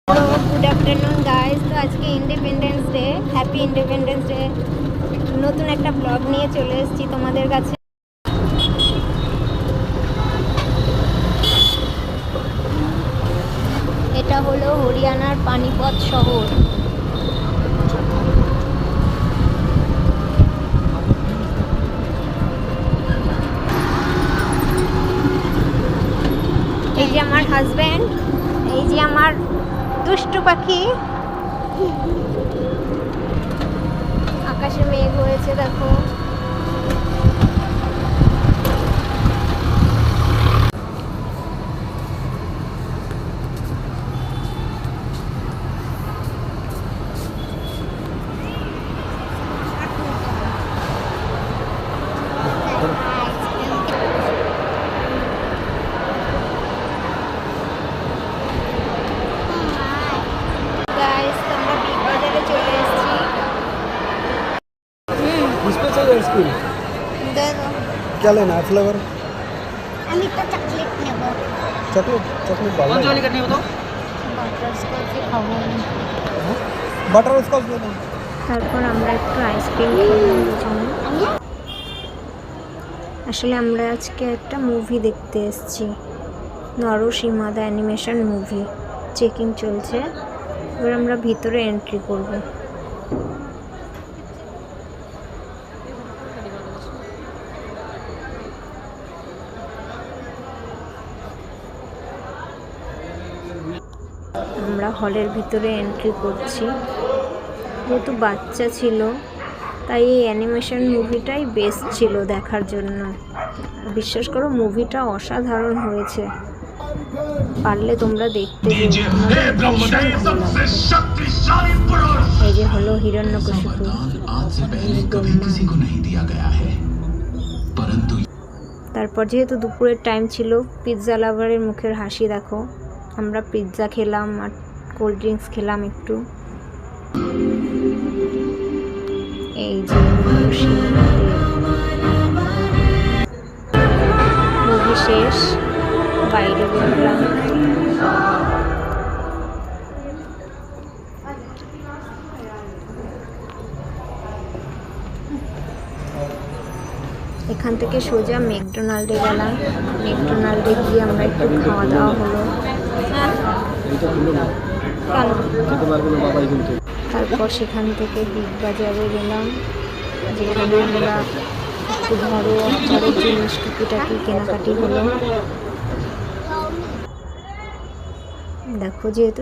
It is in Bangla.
Good afternoon guys. তো আজকে independence day, happy independence day. নতুন একটা ব্লগ নিয়ে চলে এসেছি তোমাদের কাছে। এটা হলো হরিয়ানার পানিপথ শহর। এই যে আমার হাজব্যান্ড, এই যে আমার দুষ্টু পাখি। আকাশে মেঘ হয়েছে দেখো। आइसक्रीम क्या लेना है फ्लेवर? আমি তো চকলেট নেব। चॉकलेट चॉकलेट डालना कौन सी वाली करनी है बताओ? বাটারস্কচ খাবো। बटर स्कॉच लेना। তারপর আমরা একটু আইসক্রিম খাবো। আসলে আমরা আজকে একটা মুভি দেখতে এসেছি, Narasimha the animation movie. Checking চলছে, এবার আমরা ভিতরে এন্ট্রি করব। আমরা হলের ভিতরে এন্ট্রি করছি। যেহেতু বাচ্চা ছিল তাই এই অ্যানিমেশন মুভিটাই বেস্ট ছিল দেখার জন্য। বিশ্বাস করো, মুভিটা অসাধারণ হয়েছে। পারলে তোমরা দেখতে যেও, এই যে হলো হিরণ্যকশিপু। তারপর যেহেতু দুপুরের টাইম ছিল, পিৎজা লাভারের মুখের হাসি দেখো। আমরা পিৎজা খেলাম আর কোল্ড ড্রিঙ্কস খেলাম একটু। এই যে মুভি শেষ, বাইরে বেরোলাম। এখান থেকে সোজা ম্যাকডোনাল্ডে গেলাম। ম্যাকডোনাল্ডে গিয়ে আমরা একটু খাওয়া দাওয়া হলো। তারপর সেখান থেকে বিগ বাজারে গেলাম, যেখানে আমরা একটু ঘরোয়া ঘরের জিনিস টুকিটাকি কেনাকাটি হলো। দেখো যেহেতু